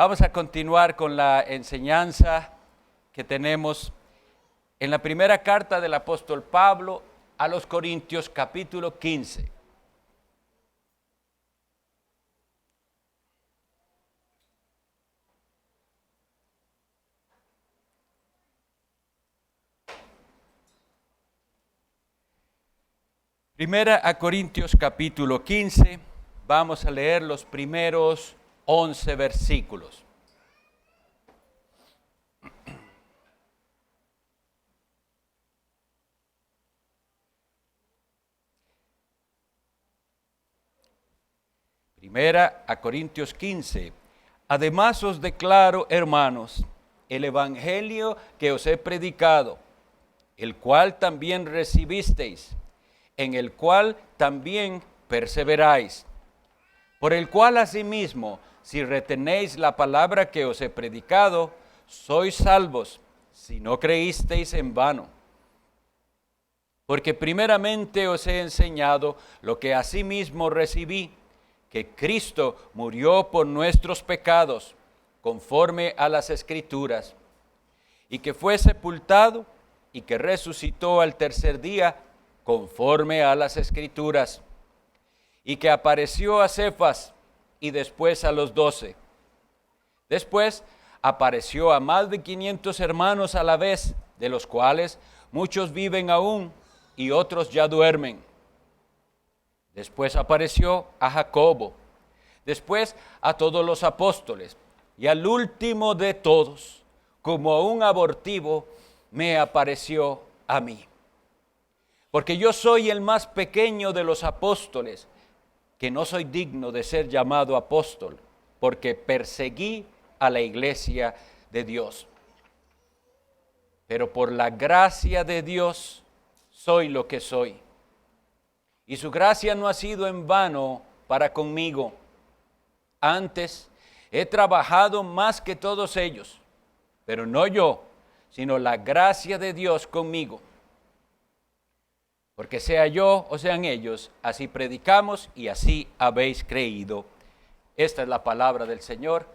Vamos a continuar con la enseñanza que tenemos en la primera carta del apóstol Pablo a los Corintios, capítulo 15. Primera a Corintios, capítulo 15, vamos a leer los primeros 11 versículos. Primera a Corintios 15. Además os declaro, hermanos, el evangelio que os he predicado, el cual también recibisteis, en el cual también perseveráis, por el cual asimismo, si retenéis la palabra que os he predicado, sois salvos, si no creísteis en vano. Porque primeramente os he enseñado lo que asimismo recibí, que Cristo murió por nuestros pecados, conforme a las Escrituras, y que fue sepultado y que resucitó al tercer día, conforme a las Escrituras, y que apareció a Cefas y después a los 12. Después apareció a más de 500 hermanos a la vez, de los cuales muchos viven aún y otros ya duermen. Después apareció a Jacobo, después a todos los apóstoles, y al último de todos, como a un abortivo, me apareció a mí. Porque yo soy el más pequeño de los apóstoles, que no soy digno de ser llamado apóstol, porque perseguí a la iglesia de Dios. Pero por la gracia de Dios soy lo que soy. Y su gracia no ha sido en vano para conmigo. Antes he trabajado más que todos ellos, pero no yo, sino la gracia de Dios conmigo. Porque sea yo o sean ellos, así predicamos y así habéis creído. Esta es la palabra del Señor.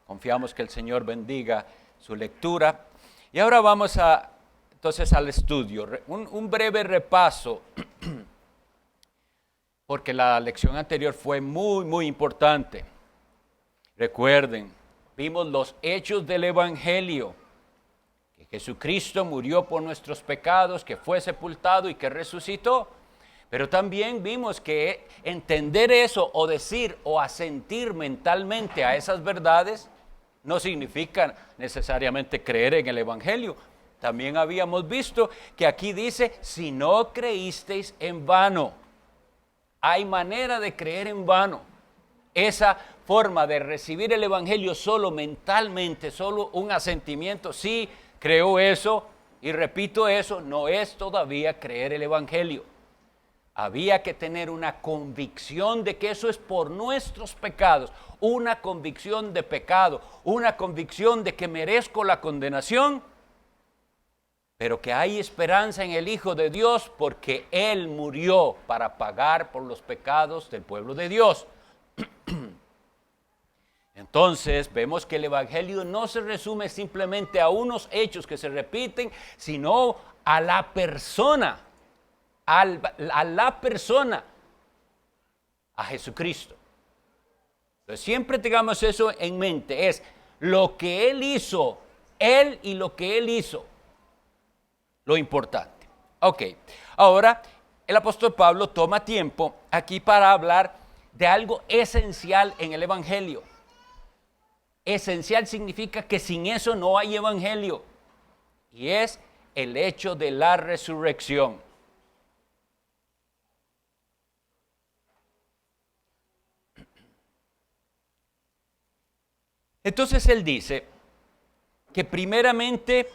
Confiamos que el Señor bendiga su lectura. Y ahora vamos entonces al estudio. Un breve repaso, porque la lección anterior fue muy importante. Recuerden, vimos los hechos del Evangelio. Jesucristo murió por nuestros pecados, que fue sepultado y que resucitó. Pero también vimos que entender eso o decir o asentir mentalmente a esas verdades no significa necesariamente creer en el Evangelio. También habíamos visto que aquí dice, si no creísteis en vano. Hay manera de creer en vano. Esa forma de recibir el Evangelio solo mentalmente, solo un asentimiento, sí, creo eso y repito eso, no es todavía creer el Evangelio. Había que tener una convicción de que eso es por nuestros pecados, una convicción de pecado, una convicción de que merezco la condenación, pero que hay esperanza en el Hijo de Dios porque Él murió para pagar por los pecados del pueblo de Dios. Entonces vemos que el Evangelio no se resume simplemente a unos hechos que se repiten, sino a la persona, a Jesucristo. Entonces siempre tengamos eso en mente, es lo que Él hizo, Él y lo que Él hizo, lo importante. Ok, ahora el apóstol Pablo toma tiempo aquí para hablar de algo esencial en el Evangelio. Esencial significa que sin eso no hay evangelio, y es el hecho de la resurrección. Entonces él dice que primeramente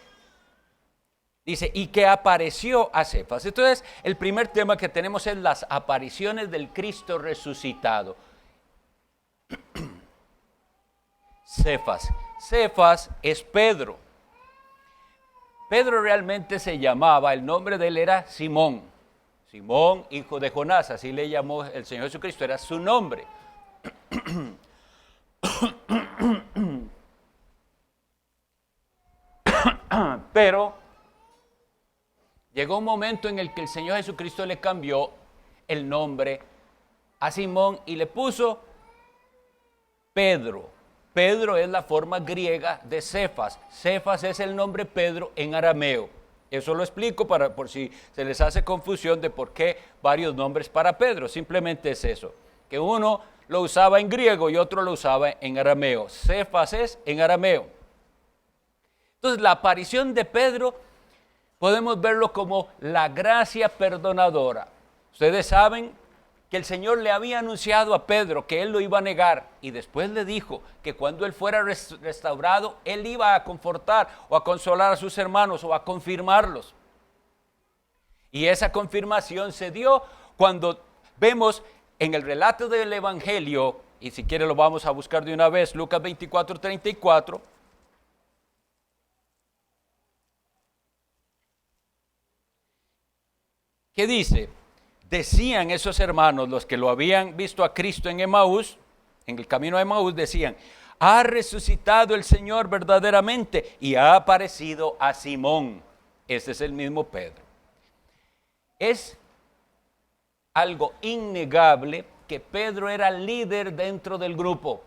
dice, y que apareció a Cefas. Entonces el primer tema que tenemos es las apariciones del Cristo resucitado. Cefas es Pedro. Pedro realmente se llamaba, el nombre de él era Simón, hijo de Jonás, así le llamó el Señor Jesucristo, era su nombre. Pero llegó un momento en el que el Señor Jesucristo le cambió el nombre a Simón y le puso Pedro. Pedro es la forma griega de Cefas. Cefas es el nombre Pedro en arameo. Eso lo explico por si se les hace confusión de por qué varios nombres para Pedro. Simplemente es eso, que uno lo usaba en griego y otro lo usaba en arameo. Cefas es en arameo. Entonces la aparición de Pedro podemos verlo como la gracia perdonadora. Ustedes saben que el Señor le había anunciado a Pedro que él lo iba a negar y después le dijo que cuando él fuera restaurado, él iba a confortar o a consolar a sus hermanos o a confirmarlos. Y esa confirmación se dio cuando vemos en el relato del Evangelio, y si quiere lo vamos a buscar de una vez, Lucas 24:34. ¿Qué dice? Decían esos hermanos, los que lo habían visto a Cristo en Emaús, en el camino a Emaús, decían, ha resucitado el Señor verdaderamente y ha aparecido a Simón. Ese es el mismo Pedro. Es algo innegable que Pedro era líder dentro del grupo.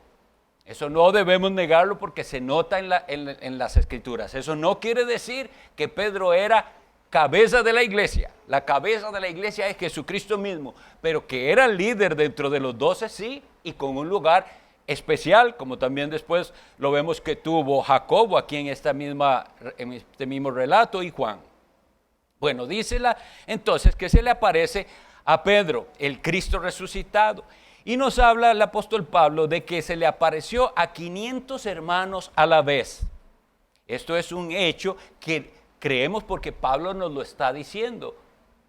Eso no debemos negarlo porque se nota en las Escrituras. Eso no quiere decir que Pedro era cabeza de la iglesia. La cabeza de la iglesia es Jesucristo mismo, pero que era líder dentro de los 12, sí, y con un lugar especial, como también después lo vemos que tuvo Jacobo aquí en este mismo relato y Juan. Bueno, dícela entonces que se le aparece a Pedro, el Cristo resucitado, y nos habla el apóstol Pablo de que se le apareció a 500 hermanos a la vez. Esto es un hecho que creemos porque Pablo nos lo está diciendo,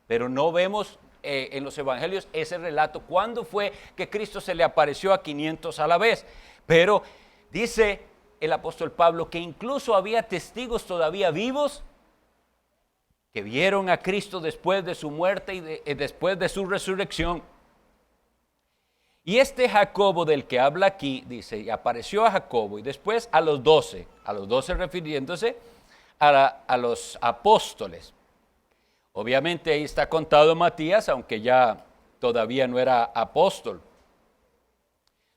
pero no vemos en los evangelios ese relato. ¿Cuándo fue que Cristo se le apareció a 500 a la vez? Pero dice el apóstol Pablo que incluso había testigos todavía vivos que vieron a Cristo después de su muerte y después de su resurrección. Y este Jacobo del que habla aquí, dice, y apareció a Jacobo y después a los 12 refiriéndose a los apóstoles. Obviamente ahí está contado Matías, aunque ya todavía no era apóstol.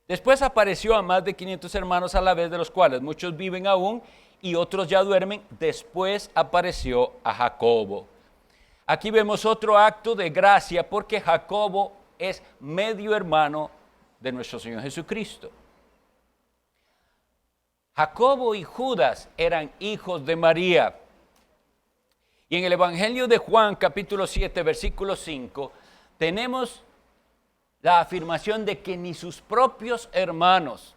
Después apareció a más de 500 hermanos a la vez, de los cuales muchos viven aún y otros ya duermen. Después apareció a Jacobo. Aquí vemos otro acto de gracia porque Jacobo es medio hermano de nuestro Señor Jesucristo. Jacobo y Judas eran hijos de María. Y en el Evangelio de Juan, capítulo 7, versículo 5, tenemos la afirmación de que ni sus propios hermanos,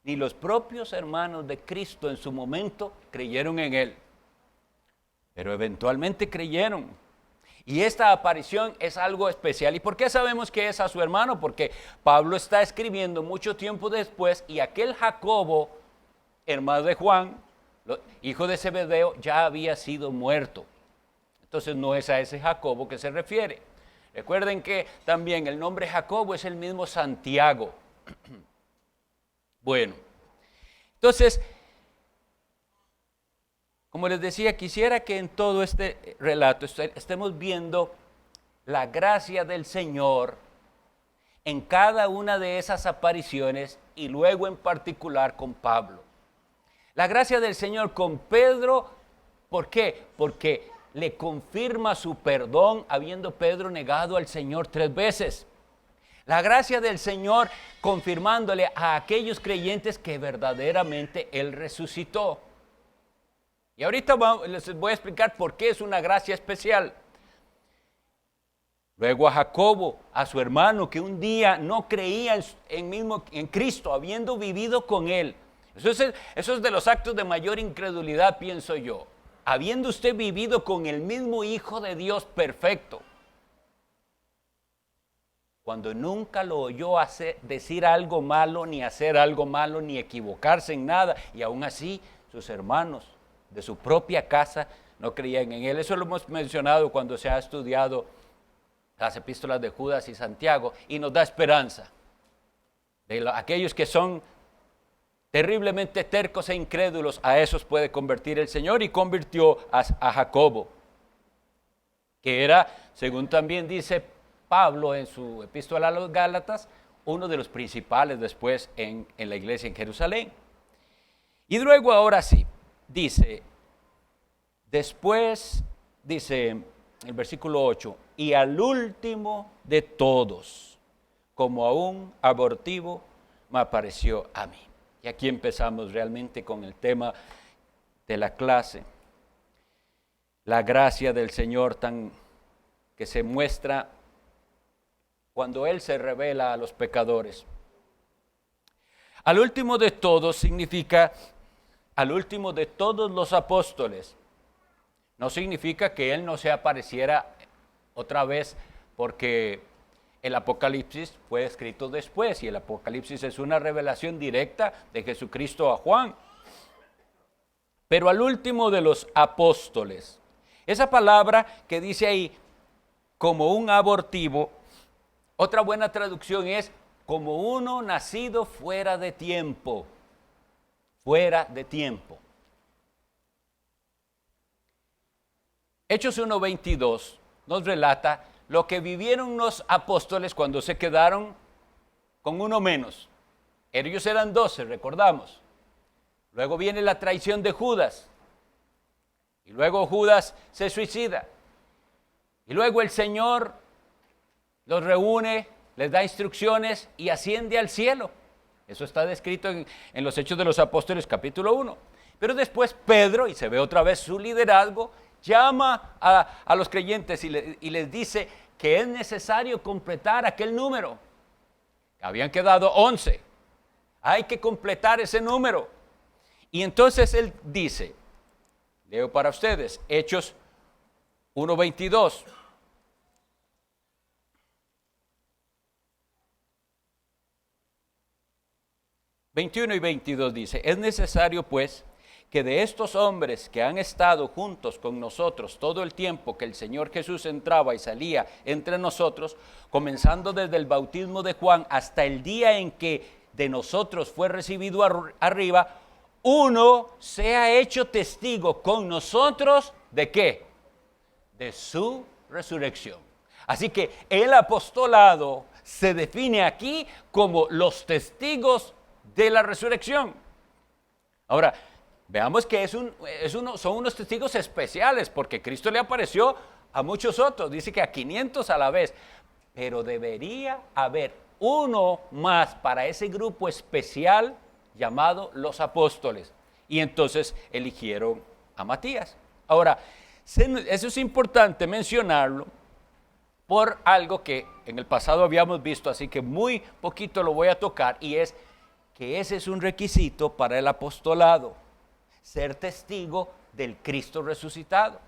ni los propios hermanos de Cristo en su momento creyeron en él. Pero eventualmente creyeron. Y esta aparición es algo especial. ¿Y por qué sabemos que es a su hermano? Porque Pablo está escribiendo mucho tiempo después y aquel Jacobo, hermano de Juan, hijo de Zebedeo, ya había sido muerto. Entonces no es a ese Jacobo que se refiere. Recuerden que también el nombre Jacobo es el mismo Santiago. Bueno, entonces, como les decía, quisiera que en todo este relato estemos viendo la gracia del Señor en cada una de esas apariciones y luego en particular con Pablo. La gracia del Señor con Pedro, ¿por qué? Porque le confirma su perdón habiendo Pedro negado al Señor 3 veces. La gracia del Señor confirmándole a aquellos creyentes que verdaderamente Él resucitó. Y ahorita les voy a explicar por qué es una gracia especial. Luego a Jacobo, a su hermano que un día no creía en Cristo, habiendo vivido con Él. Eso es de los actos de mayor incredulidad, pienso yo. Habiendo usted vivido con el mismo Hijo de Dios perfecto, cuando nunca lo oyó decir algo malo, ni hacer algo malo, ni equivocarse en nada, y aún así sus hermanos de su propia casa no creían en él. Eso lo hemos mencionado cuando se ha estudiado las epístolas de Judas y Santiago, y nos da esperanza de aquellos que son terriblemente tercos e incrédulos, a esos puede convertir el Señor, y convirtió a Jacobo, que era, según también dice Pablo en su epístola a los Gálatas, uno de los principales después en la iglesia en Jerusalén. Y luego ahora sí, dice, después, dice el versículo 8, y al último de todos, como a un abortivo, me apareció a mí. Y aquí empezamos realmente con el tema de la clase. La gracia del Señor que se muestra cuando Él se revela a los pecadores. Al último de todos significa al último de todos los apóstoles. No significa que Él no se apareciera otra vez, porque el Apocalipsis fue escrito después y el Apocalipsis es una revelación directa de Jesucristo a Juan. Pero al último de los apóstoles, esa palabra que dice ahí como un abortivo, otra buena traducción es como uno nacido fuera de tiempo. Fuera de tiempo. Hechos 1:22 nos relata lo que vivieron los apóstoles cuando se quedaron con uno menos. Ellos eran 12, recordamos. Luego viene la traición de Judas. Y luego Judas se suicida. Y luego el Señor los reúne, les da instrucciones y asciende al cielo. Eso está descrito en los Hechos de los Apóstoles, capítulo 1. Pero después Pedro, y se ve otra vez su liderazgo, llama a los creyentes y les dice que es necesario completar aquel número. Habían quedado 11. Hay que completar ese número. Y entonces él dice, leo para ustedes, Hechos 1:22. 21 y 22 dice, es necesario pues que de estos hombres que han estado juntos con nosotros todo el tiempo que el Señor Jesús entraba y salía entre nosotros, comenzando desde el bautismo de Juan hasta el día en que de nosotros fue recibido arriba, uno sea hecho testigo con nosotros, ¿de qué? De su resurrección. Así que el apostolado se define aquí como los testigos de la resurrección. Ahora, veamos que son unos testigos especiales, porque Cristo le apareció a muchos otros, dice que a 500 a la vez, pero debería haber uno más para ese grupo especial llamado los apóstoles, y entonces eligieron a Matías. Ahora, eso es importante mencionarlo por algo que en el pasado habíamos visto, así que muy poquito lo voy a tocar, y es que ese es un requisito para el apostolado, ser testigo del Cristo resucitado.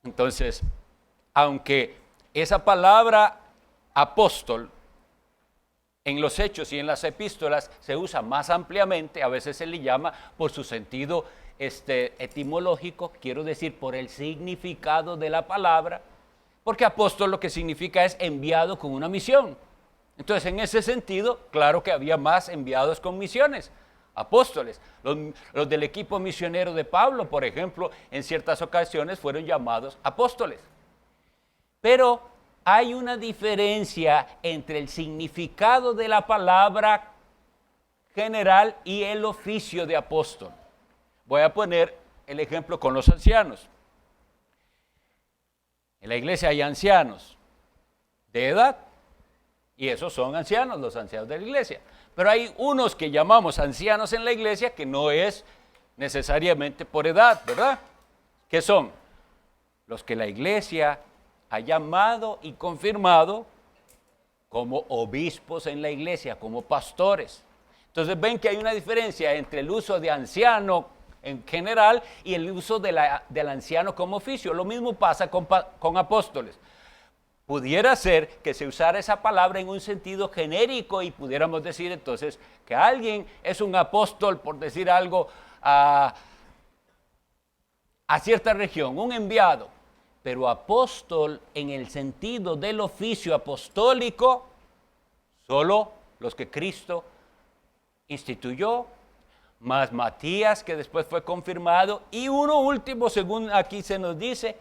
Entonces, aunque esa palabra apóstol en los hechos y en las epístolas se usa más ampliamente, a veces se le llama por su sentido etimológico, quiero decir por el significado de la palabra, porque apóstol lo que significa es enviado con una misión. Entonces, en ese sentido, claro que había más enviados con misiones, apóstoles. Los del equipo misionero de Pablo, por ejemplo, en ciertas ocasiones fueron llamados apóstoles. Pero hay una diferencia entre el significado de la palabra general y el oficio de apóstol. Voy a poner el ejemplo con los ancianos. En la iglesia hay ancianos de edad, y esos son ancianos, los ancianos de la iglesia. Pero hay unos que llamamos ancianos en la iglesia que no es necesariamente por edad, ¿verdad? ¿Qué son? Los que la iglesia ha llamado y confirmado como obispos en la iglesia, como pastores. Entonces ven que hay una diferencia entre el uso de anciano en general y el uso del anciano como oficio. Lo mismo pasa con apóstoles. Pudiera ser que se usara esa palabra en un sentido genérico y pudiéramos decir entonces que alguien es un apóstol, por decir algo, a cierta región, un enviado. Pero apóstol en el sentido del oficio apostólico, solo los que Cristo instituyó, más Matías, que después fue confirmado, y uno último, según aquí se nos dice,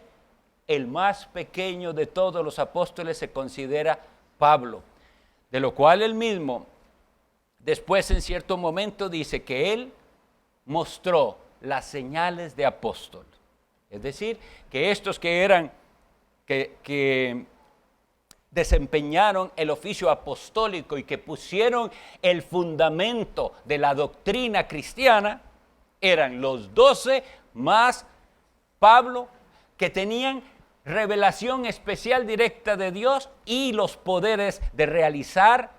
el más pequeño de todos los apóstoles se considera Pablo, de lo cual él mismo después en cierto momento dice que él mostró las señales de apóstol. Es decir, que estos que desempeñaron el oficio apostólico y que pusieron el fundamento de la doctrina cristiana, eran los 12 más Pablo, que tenían revelación especial directa de Dios y los poderes de realizar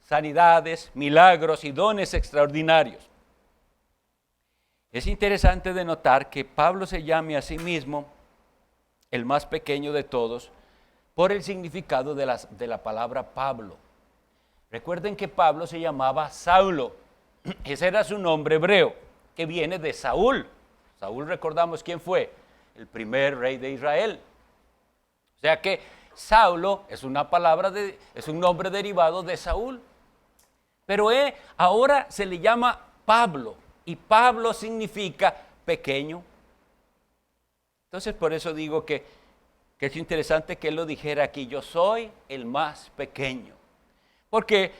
sanidades, milagros y dones extraordinarios. Es interesante de notar que Pablo se llame a sí mismo el más pequeño de todos por el significado de la palabra Pablo. Recuerden que Pablo se llamaba Saulo. Ese era su nombre hebreo, que viene de Saúl. Saúl, recordamos quién fue, el primer rey de Israel. O sea que Saulo es un nombre derivado de Saúl. Pero ahora se le llama Pablo, y Pablo significa pequeño. Entonces por eso digo que es interesante que él lo dijera aquí: yo soy el más pequeño. Porque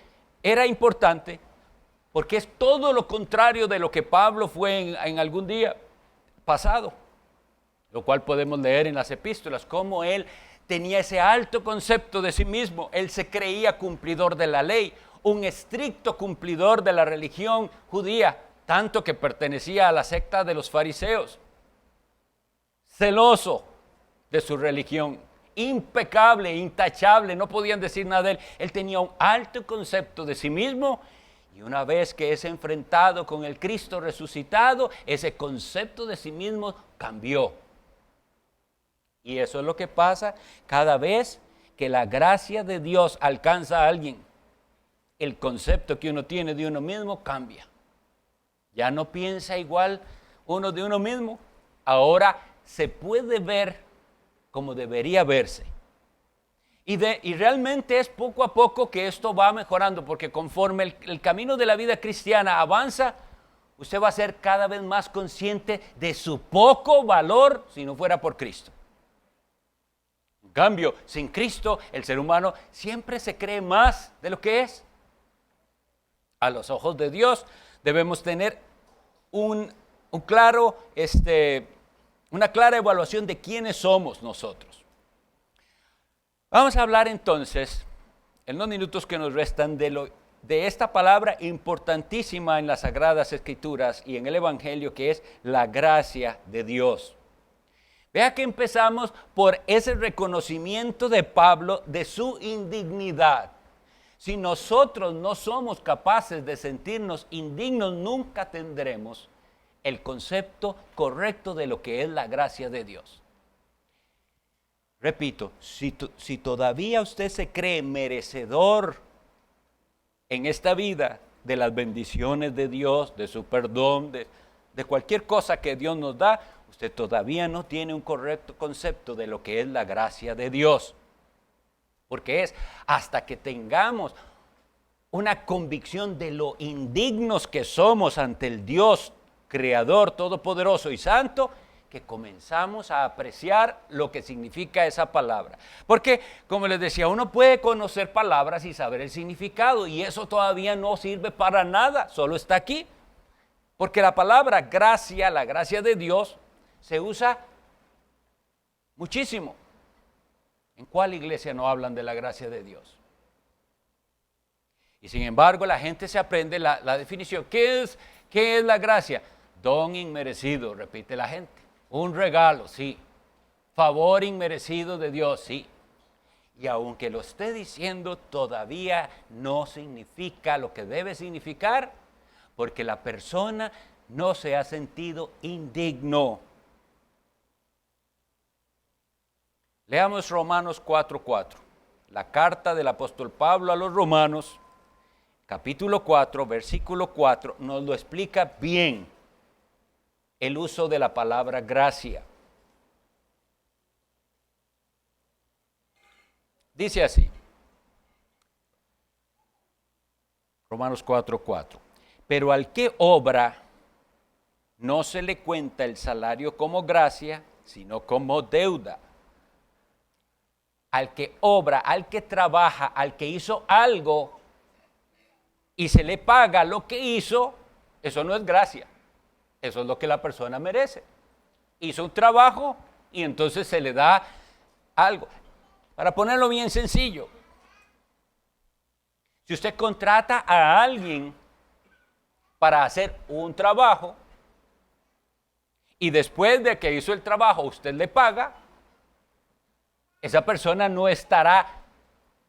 era importante, porque es todo lo contrario de lo que Pablo fue en algún día pasado, lo cual podemos leer en las epístolas, cómo él tenía ese alto concepto de sí mismo. Él se creía cumplidor de la ley, un estricto cumplidor de la religión judía, tanto que pertenecía a la secta de los fariseos, celoso de su religión, impecable, intachable, no podían decir nada de él. Él tenía un alto concepto de sí mismo, y una vez que es enfrentado con el Cristo resucitado, ese concepto de sí mismo cambió. Y eso es lo que pasa cada vez que la gracia de Dios alcanza a alguien. El concepto que uno tiene de uno mismo cambia. Ya no piensa igual uno de uno mismo. Ahora se puede ver como debería verse. Y realmente es poco a poco que esto va mejorando, porque conforme el camino de la vida cristiana avanza, usted va a ser cada vez más consciente de su poco valor si no fuera por Cristo. En cambio, sin Cristo, el ser humano siempre se cree más de lo que es. A los ojos de Dios debemos tener una clara evaluación de quiénes somos nosotros. Vamos a hablar entonces, en los minutos que nos restan, de esta palabra importantísima en las Sagradas Escrituras y en el Evangelio, que es la gracia de Dios. Vea que empezamos por ese reconocimiento de Pablo de su indignidad. Si nosotros no somos capaces de sentirnos indignos, nunca tendremos el concepto correcto de lo que es la gracia de Dios. Repito, si todavía usted se cree merecedor en esta vida de las bendiciones de Dios, de su perdón, de cualquier cosa que Dios nos da, usted todavía no tiene un correcto concepto de lo que es la gracia de Dios. Porque es hasta que tengamos una convicción de lo indignos que somos ante el Dios Creador, Todopoderoso y Santo, que comenzamos a apreciar lo que significa esa palabra. Porque, como les decía, uno puede conocer palabras y saber el significado, y eso todavía no sirve para nada, solo está aquí. Porque la palabra gracia, la gracia de Dios, se usa muchísimo. ¿En cuál iglesia no hablan de la gracia de Dios? Y sin embargo, la gente se aprende la definición. ¿Qué es la gracia? Don inmerecido, repite la gente. Un regalo, sí. Favor inmerecido de Dios, sí. Y aunque lo esté diciendo, todavía no significa lo que debe significar, porque la persona no se ha sentido indigno. Leamos Romanos 4:4, la carta del apóstol Pablo a los Romanos, capítulo 4, versículo 4, nos lo explica bien el uso de la palabra gracia. Dice así, Romanos 4:4, Pero al que obra, no se le cuenta el salario como gracia, sino como deuda. Al que obra, al que trabaja, al que hizo algo y se le paga lo que hizo, eso no es gracia. Eso es lo que la persona merece. Hizo un trabajo y entonces se le da algo. Para ponerlo bien sencillo, si usted contrata a alguien para hacer un trabajo y después de que hizo el trabajo usted le paga, esa persona no estará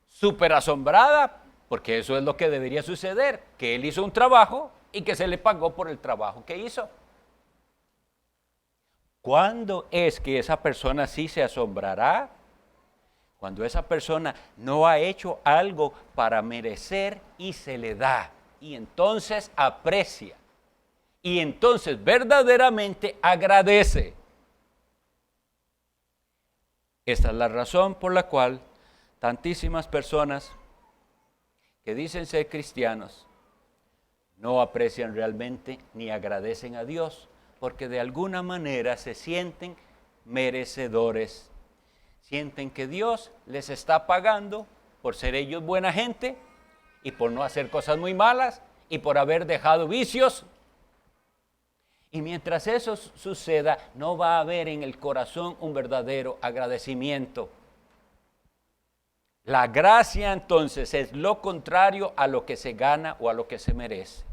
súper asombrada, porque eso es lo que debería suceder, que él hizo un trabajo y que se le pagó por el trabajo que hizo. ¿Cuándo es que esa persona sí se asombrará? Cuando esa persona no ha hecho algo para merecer y se le da. Y entonces aprecia. Y entonces verdaderamente agradece. Esta es la razón por la cual tantísimas personas que dicen ser cristianos no aprecian realmente ni agradecen a Dios, porque de alguna manera se sienten merecedores. Sienten que Dios les está pagando por ser ellos buena gente y por no hacer cosas muy malas y por haber dejado vicios. Y mientras eso suceda, no va a haber en el corazón un verdadero agradecimiento. La gracia entonces es lo contrario a lo que se gana o a lo que se merece.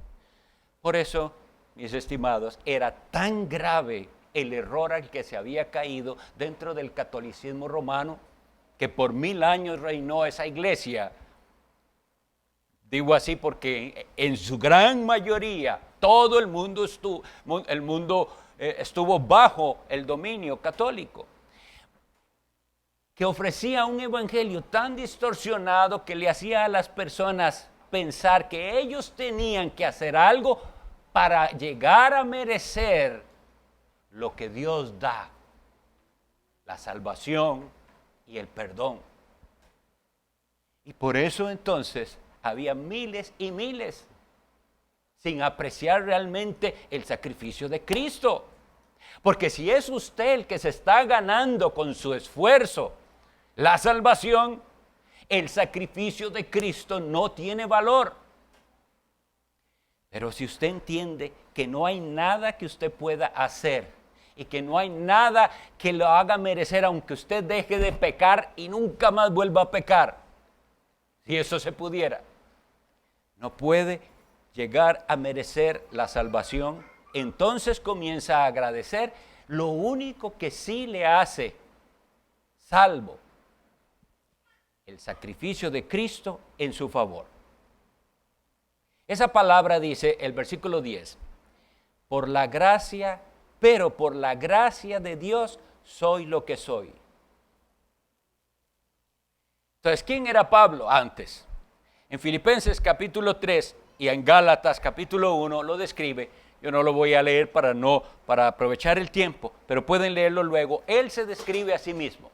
Por eso, mis estimados, era tan grave el error al que se había caído dentro del catolicismo romano, que por 1000 años reinó esa iglesia. Digo así porque en su gran mayoría todo el mundo estuvo bajo el dominio católico, que ofrecía un evangelio tan distorsionado que le hacía a las personas pensar que ellos tenían que hacer algo para llegar a merecer lo que Dios da, la salvación y el perdón. Y por eso entonces había miles y miles sin apreciar realmente el sacrificio de Cristo. Porque si es usted el que se está ganando con su esfuerzo la salvación, el sacrificio de Cristo no tiene valor. Pero si usted entiende que no hay nada que usted pueda hacer y que no hay nada que lo haga merecer, aunque usted deje de pecar y nunca más vuelva a pecar, si eso se pudiera, no puede llegar a merecer la salvación, entonces comienza a agradecer lo único que sí le hace salvo: el sacrificio de Cristo en su favor. Esa palabra dice, el versículo 10, por la gracia, pero por la gracia de Dios soy lo que soy. Entonces, ¿quién era Pablo antes? En Filipenses capítulo 3 y en Gálatas capítulo 1 lo describe. Yo no lo voy a leer para aprovechar el tiempo, pero pueden leerlo luego. Él se describe a sí mismo.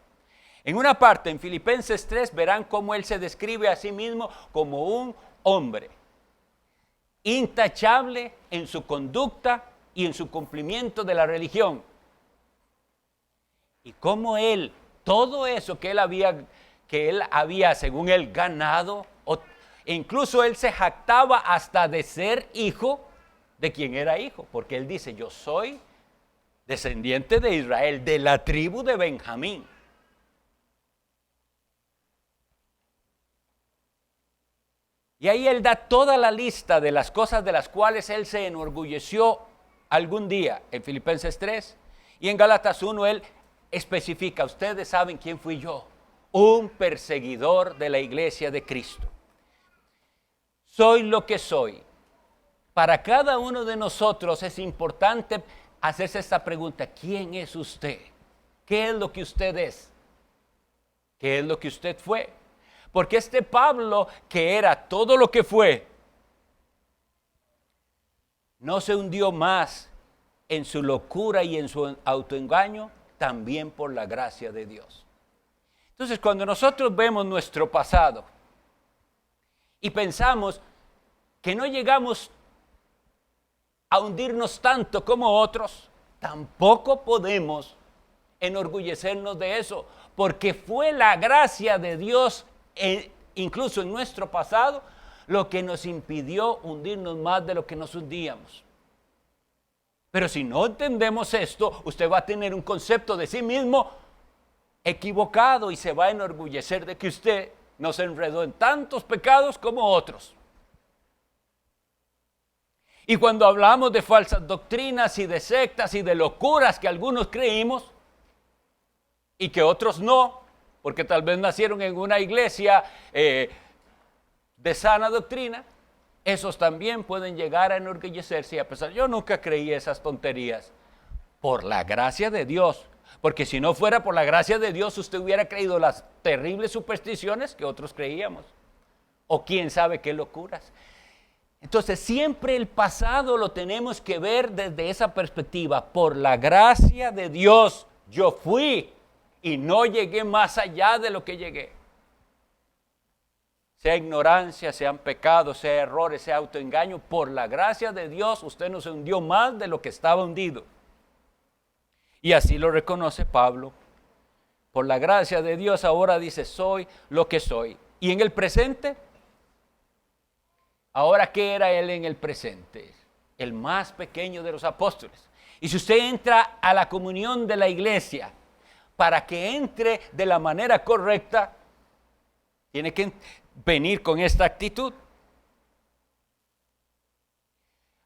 En una parte, en Filipenses 3, verán cómo él se describe a sí mismo como un hombre intachable en su conducta y en su cumplimiento de la religión. Y cómo él, todo eso que él había, según él, ganado, e incluso él se jactaba hasta de ser hijo de quien era hijo, porque él dice, yo soy descendiente de Israel, de la tribu de Benjamín. Y ahí él da toda la lista de las cosas de las cuales él se enorgulleció algún día en Filipenses 3. Y en Gálatas 1 él especifica, ustedes saben quién fui yo, un perseguidor de la iglesia de Cristo. Soy lo que soy. Para cada uno de nosotros es importante hacerse esta pregunta, ¿quién es usted? ¿Qué es lo que usted es? ¿Qué es lo que usted fue? Porque este Pablo, que era todo lo que fue, no se hundió más en su locura y en su autoengaño, también por la gracia de Dios. Entonces, cuando nosotros vemos nuestro pasado y pensamos que no llegamos a hundirnos tanto como otros, tampoco podemos enorgullecernos de eso, porque fue la gracia de Dios, incluso en nuestro pasado, lo que nos impidió hundirnos más de lo que nos hundíamos. Pero si no entendemos esto, usted va a tener un concepto de sí mismo equivocado y se va a enorgullecer de que usted no se enredó en tantos pecados como otros. Y cuando hablamos de falsas doctrinas y de sectas y de locuras que algunos creímos y que otros no, porque tal vez nacieron en una iglesia de sana doctrina, esos también pueden llegar a enorgullecerse y a pesar, yo nunca creí esas tonterías, por la gracia de Dios, porque si no fuera por la gracia de Dios, usted hubiera creído las terribles supersticiones que otros creíamos, o quién sabe qué locuras. Entonces siempre el pasado lo tenemos que ver desde esa perspectiva, por la gracia de Dios, yo fui y no llegué más allá de lo que llegué. Sea ignorancia, sean pecados, sea errores, sea autoengaño, por la gracia de Dios usted no se hundió más de lo que estaba hundido. Y así lo reconoce Pablo. Por la gracia de Dios ahora dice, soy lo que soy. Y en el presente, ahora ¿qué era él en el presente? El más pequeño de los apóstoles. Y si usted entra a la comunión de la iglesia, para que entre de la manera correcta, tiene que venir con esta actitud.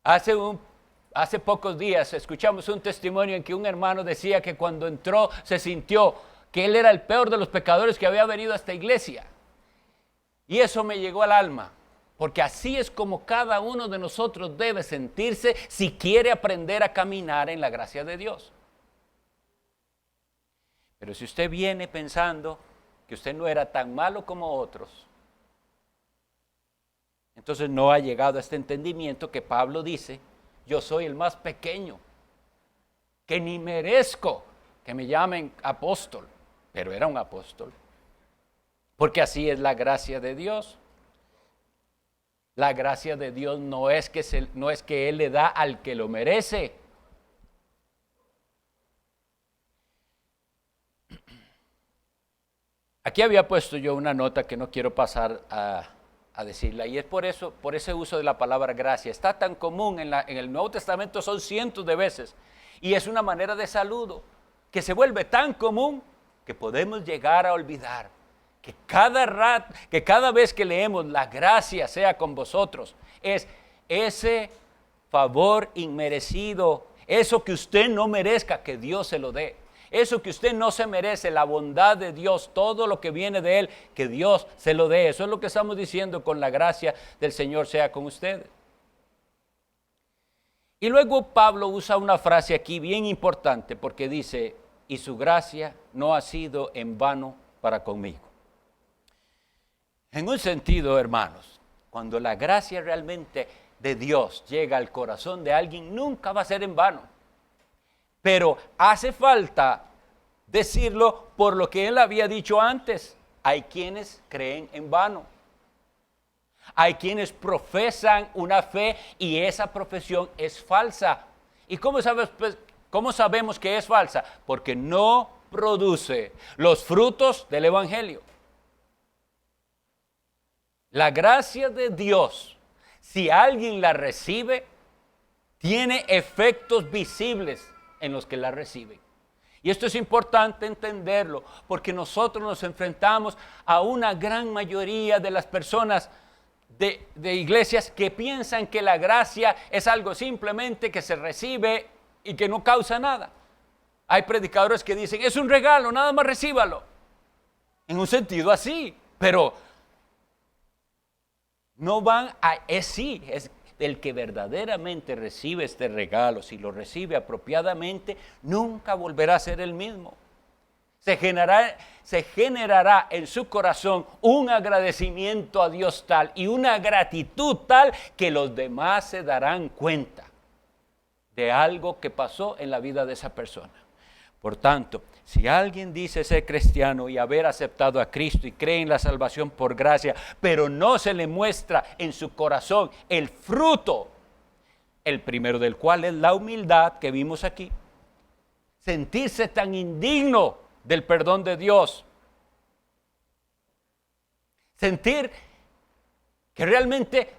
Hace pocos días escuchamos un testimonio en que un hermano decía que cuando entró se sintió que él era el peor de los pecadores que había venido a esta iglesia. Y eso me llegó al alma, porque así es como cada uno de nosotros debe sentirse si quiere aprender a caminar en la gracia de Dios. Pero si usted viene pensando que usted no era tan malo como otros, entonces no ha llegado a este entendimiento que Pablo dice, yo soy el más pequeño, que ni merezco que me llamen apóstol, pero era un apóstol, porque así es la gracia de Dios. La gracia de Dios no es que Él le da al que lo merece. Aquí había puesto yo una nota que no quiero pasar a decirla, y es por ese uso de la palabra gracia. Está tan común en el Nuevo Testamento, son cientos de veces, y es una manera de saludo que se vuelve tan común que podemos llegar a olvidar que cada vez que leemos la gracia sea con vosotros, es ese favor inmerecido, eso que usted no merezca, que Dios se lo dé. Eso que usted no se merece, la bondad de Dios, todo lo que viene de Él, que Dios se lo dé. Eso es lo que estamos diciendo con la gracia del Señor sea con ustedes. Y luego Pablo usa una frase aquí bien importante porque dice, y su gracia no ha sido en vano para conmigo. En un sentido, hermanos, cuando la gracia realmente de Dios llega al corazón de alguien, nunca va a ser en vano. Pero hace falta decirlo por lo que él había dicho antes. Hay quienes creen en vano. Hay quienes profesan una fe y esa profesión es falsa. ¿Y cómo sabemos que es falsa? Porque no produce los frutos del Evangelio. La gracia de Dios, si alguien la recibe, tiene efectos visibles en los que la reciben. Y esto es importante entenderlo, porque nosotros nos enfrentamos a una gran mayoría de las personas de iglesias que piensan que la gracia es algo simplemente que se recibe y que no causa nada. Hay predicadores que dicen, es un regalo, nada más recíbalo. En un sentido así, pero no van a, es el que verdaderamente recibe este regalo, si lo recibe apropiadamente, nunca volverá a ser el mismo. Se generará en su corazón un agradecimiento a Dios tal y una gratitud tal que los demás se darán cuenta de algo que pasó en la vida de esa persona. Por tanto, si alguien dice ser cristiano y haber aceptado a Cristo y cree en la salvación por gracia, pero no se le muestra en su corazón el fruto el primero del cual es la humildad que vimos aquí. Sentirse tan indigno del perdón de Dios. Sentir que realmente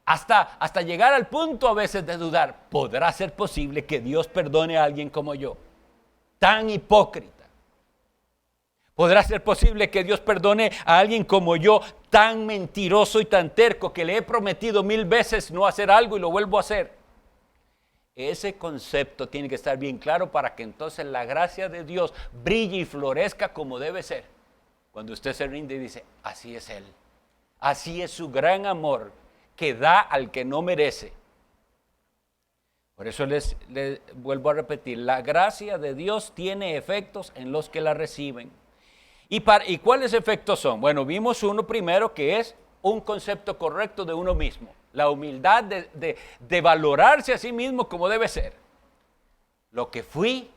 hasta llegar al punto a veces de dudar, ¿podrá ser posible que Dios perdone a alguien como yo? Tan hipócrita. ¿Podrá ser posible que Dios perdone a alguien como yo, tan mentiroso y tan terco, que le he prometido 1000 veces no hacer algo y lo vuelvo a hacer? Ese concepto tiene que estar bien claro para que entonces la gracia de Dios brille y florezca como debe ser. Cuando usted se rinde y dice, así es Él. Así es su gran amor que da al que no merece. Por eso les vuelvo a repetir, la gracia de Dios tiene efectos en los que la reciben. ¿Y cuáles efectos son? Bueno, vimos uno primero que es un concepto correcto de uno mismo. La humildad de valorarse a sí mismo como debe ser. Lo que fui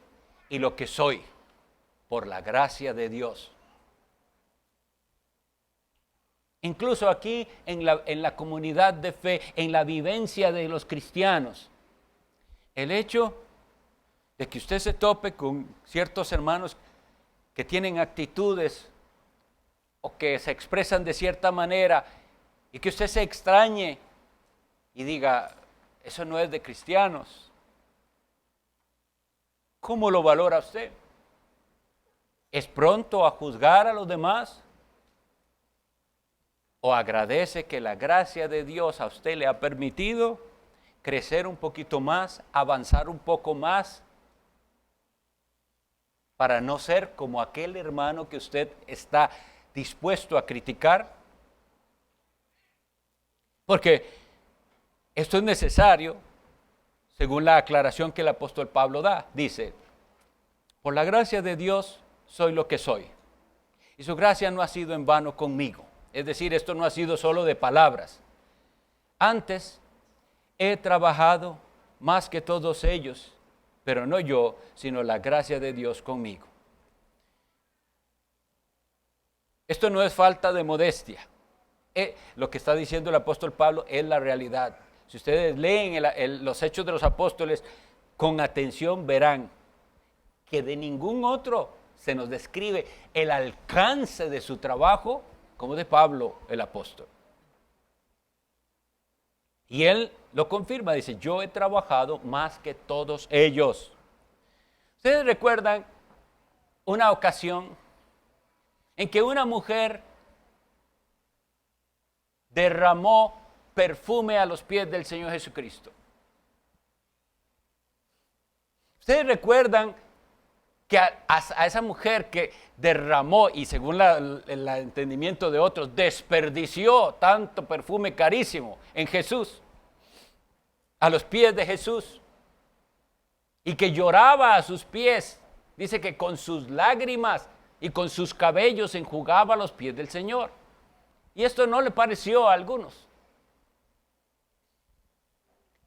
y lo que soy, por la gracia de Dios. Incluso aquí en la comunidad de fe, en la vivencia de los cristianos, el hecho de que usted se tope con ciertos hermanos que tienen actitudes o que se expresan de cierta manera y que usted se extrañe y diga, eso no es de cristianos. ¿Cómo lo valora usted? ¿Es pronto a juzgar a los demás? ¿O agradece que la gracia de Dios a usted le ha permitido crecer un poquito más, avanzar un poco más, para no ser como aquel hermano que usted está dispuesto a criticar? Porque esto es necesario, según la aclaración que el apóstol Pablo da. Dice, por la gracia de Dios soy lo que soy. Y su gracia no ha sido en vano conmigo. Es decir, esto no ha sido solo de palabras. Antes he trabajado más que todos ellos, pero no yo, sino la gracia de Dios conmigo. Esto no es falta de modestia. Lo que está diciendo el apóstol Pablo es la realidad. Si ustedes leen los Hechos de los Apóstoles con atención, verán que de ningún otro se nos describe el alcance de su trabajo como de Pablo el apóstol. Y él lo confirma, dice, yo he trabajado más que todos ellos. ¿Ustedes recuerdan una ocasión en que una mujer derramó perfume a los pies del Señor Jesucristo? ¿Ustedes recuerdan que a esa mujer que derramó, y según el entendimiento de otros, desperdició tanto perfume carísimo en Jesús, a los pies de Jesús, y que lloraba a sus pies? Dice que con sus lágrimas y con sus cabellos enjugaba los pies del Señor. Y esto no le pareció a algunos.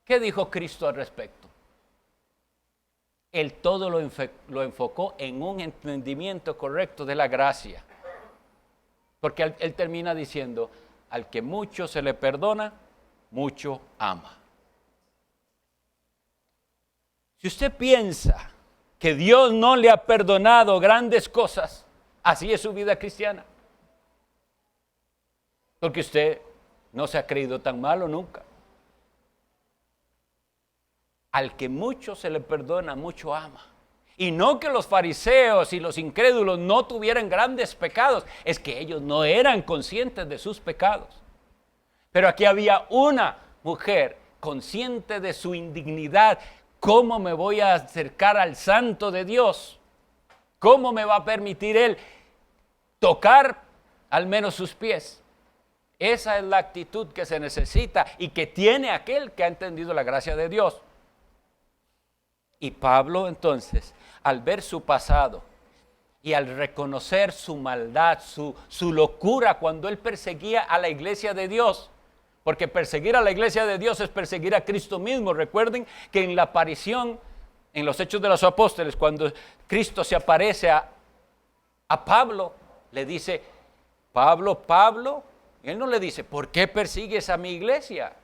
¿Qué dijo Cristo al respecto? Él todo lo enfocó en un entendimiento correcto de la gracia. Porque él termina diciendo, al que mucho se le perdona, mucho ama. Si usted piensa que Dios no le ha perdonado grandes cosas, así es su vida cristiana. Porque usted no se ha creído tan malo nunca. Al que mucho se le perdona, mucho ama. Y no que los fariseos y los incrédulos no tuvieran grandes pecados, es que ellos no eran conscientes de sus pecados. Pero aquí había una mujer consciente de su indignidad. ¿Cómo me voy a acercar al santo de Dios? ¿Cómo me va a permitir Él tocar al menos sus pies? Esa es la actitud que se necesita y que tiene aquel que ha entendido la gracia de Dios. Y Pablo entonces, al ver su pasado y al reconocer su maldad, su locura cuando él perseguía a la iglesia de Dios, porque perseguir a la iglesia de Dios es perseguir a Cristo mismo. Recuerden que en la aparición, en los Hechos de los Apóstoles, cuando Cristo se aparece a Pablo, le dice, Pablo, Pablo, y él no le dice, ¿por qué persigues a mi iglesia?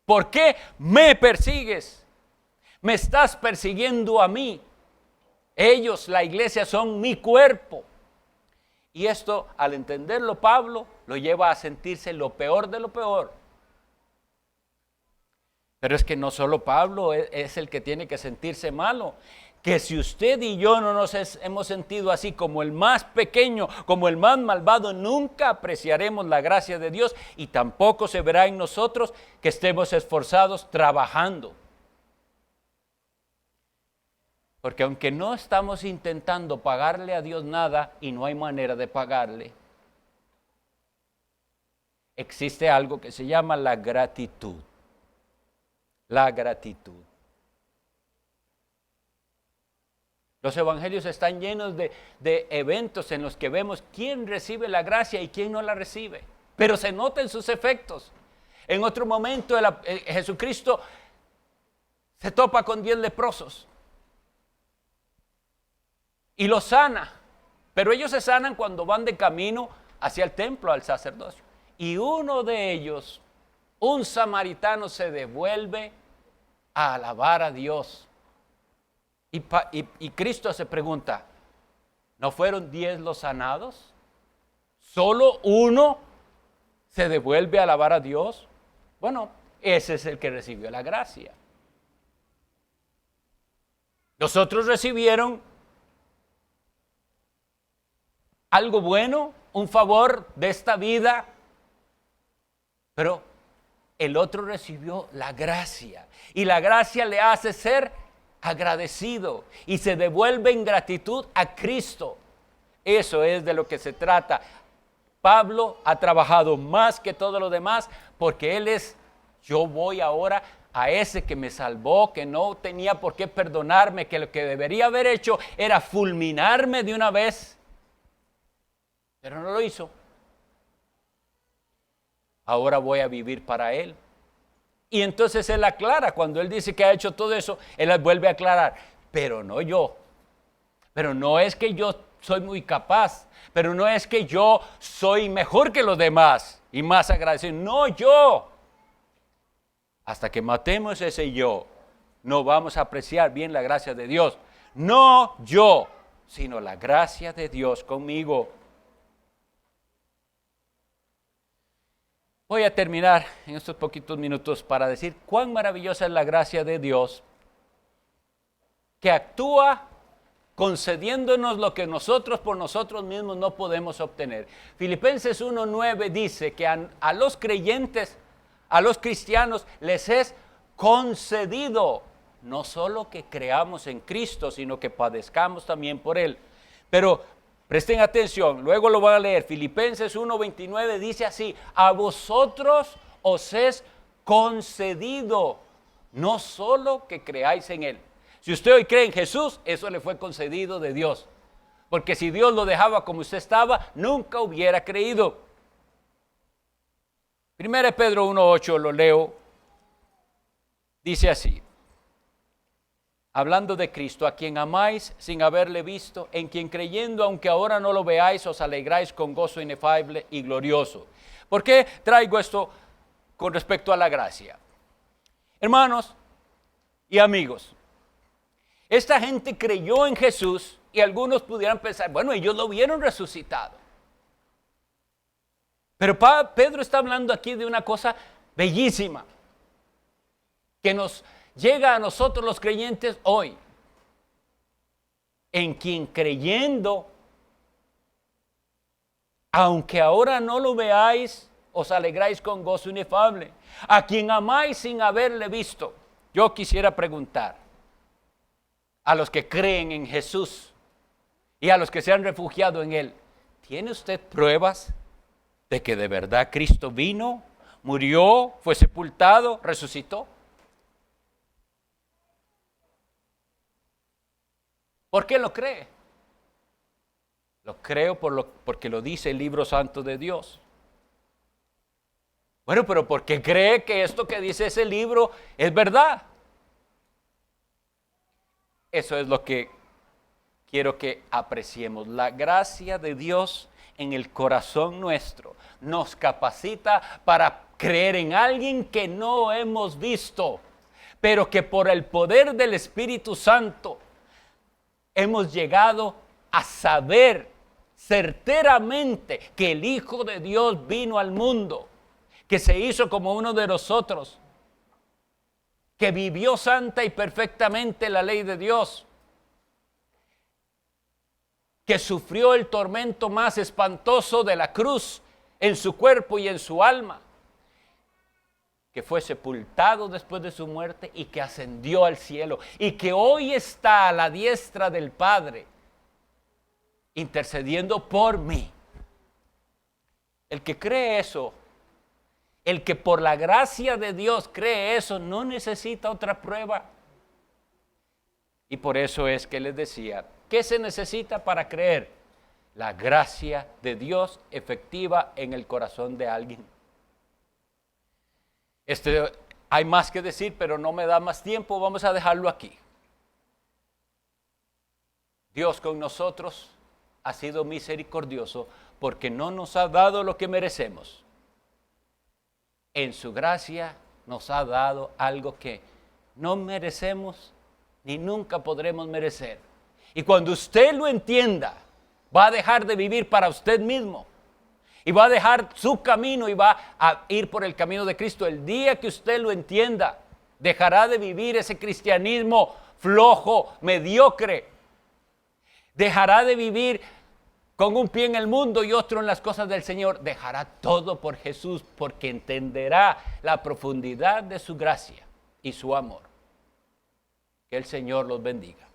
¿Por qué me persigues? Me estás persiguiendo a mí. Ellos, la iglesia, son mi cuerpo. Y esto, al entenderlo, Pablo lo lleva a sentirse lo peor de lo peor. Pero es que no solo Pablo es el que tiene que sentirse malo. Que si usted y yo no nos hemos sentido así como el más pequeño, como el más malvado, nunca apreciaremos la gracia de Dios y tampoco se verá en nosotros que estemos esforzados trabajando. Porque aunque no estamos intentando pagarle a Dios nada y no hay manera de pagarle, existe algo que se llama la gratitud. La gratitud. Los evangelios están llenos de eventos en los que vemos quién recibe la gracia y quién no la recibe. Pero se notan sus efectos. En otro momento Jesucristo se topa con 10 leprosos y los sana. Pero ellos se sanan cuando van de camino hacia el templo, al sacerdocio. Y uno de ellos, un samaritano, se devuelve a alabar a Dios. Y Cristo se pregunta, ¿no fueron 10 los sanados? ¿Solo uno se devuelve a alabar a Dios? Bueno, ese es el que recibió la gracia. Los otros recibieron algo bueno, un favor de esta vida, pero el otro recibió la gracia. Y la gracia le hace ser agradecido y se devuelve en gratitud a Cristo. Eso es de lo que se trata. Pablo ha trabajado más que todo lo demás porque él es, yo voy ahora a ese que me salvó, que no tenía por qué perdonarme, que lo que debería haber hecho era fulminarme de una vez, pero no lo hizo. Ahora voy a vivir para él. Y entonces él aclara, cuando él dice que ha hecho todo eso, él vuelve a aclarar, pero no yo. Pero no es que yo soy muy capaz, pero no es que yo soy mejor que los demás y más agradecido. No yo. Hasta que matemos ese yo, no vamos a apreciar bien la gracia de Dios. No yo, sino la gracia de Dios conmigo. Voy a terminar en estos poquitos minutos para decir cuán maravillosa es la gracia de Dios que actúa concediéndonos lo que nosotros por nosotros mismos no podemos obtener. Filipenses 1:9 dice que a los creyentes, a los cristianos les es concedido no solo que creamos en Cristo, sino que padezcamos también por Él. Pero presten atención, luego lo van a leer. Filipenses 1:29 dice así: a vosotros os es concedido, no solo que creáis en Él. Si usted hoy cree en Jesús, eso le fue concedido de Dios. Porque si Dios lo dejaba como usted estaba, nunca hubiera creído. 1 Pedro 1:8 lo leo. Dice así: hablando de Cristo, a quien amáis sin haberle visto, en quien creyendo, aunque ahora no lo veáis, os alegráis con gozo inefable y glorioso. ¿Por qué traigo esto con respecto a la gracia? Hermanos y amigos, esta gente creyó en Jesús y algunos pudieran pensar, bueno, ellos lo vieron resucitado. Pero Pedro está hablando aquí de una cosa bellísima que nos llega a nosotros los creyentes hoy, en quien creyendo, aunque ahora no lo veáis, os alegráis con gozo inefable, a quien amáis sin haberle visto. Yo quisiera preguntar a los que creen en Jesús y a los que se han refugiado en Él, ¿tiene usted pruebas de que de verdad Cristo vino, murió, fue sepultado, resucitó? ¿Por qué lo cree? Lo creo porque lo dice el libro santo de Dios. Bueno, pero ¿por qué cree que esto que dice ese libro es verdad? Eso es lo que quiero que apreciemos. La gracia de Dios en el corazón nuestro nos capacita para creer en alguien que no hemos visto, pero que por el poder del Espíritu Santo hemos llegado a saber certeramente que el Hijo de Dios vino al mundo, que se hizo como uno de nosotros, que vivió santa y perfectamente la ley de Dios, que sufrió el tormento más espantoso de la cruz en su cuerpo y en su alma, que fue sepultado después de su muerte y que ascendió al cielo y que hoy está a la diestra del Padre intercediendo por mí. El que cree eso, el que por la gracia de Dios cree eso, no necesita otra prueba. Y por eso es que les decía, ¿qué se necesita para creer? La gracia de Dios efectiva en el corazón de alguien. Hay más que decir, pero no me da más tiempo, vamos a dejarlo aquí. Dios con nosotros ha sido misericordioso porque no nos ha dado lo que merecemos. En su gracia nos ha dado algo que no merecemos ni nunca podremos merecer. Y cuando usted lo entienda, va a dejar de vivir para usted mismo y va a dejar su camino y va a ir por el camino de Cristo. El día que usted lo entienda, dejará de vivir ese cristianismo flojo, mediocre. Dejará de vivir con un pie en el mundo y otro en las cosas del Señor. Dejará todo por Jesús porque entenderá la profundidad de su gracia y su amor. Que el Señor los bendiga.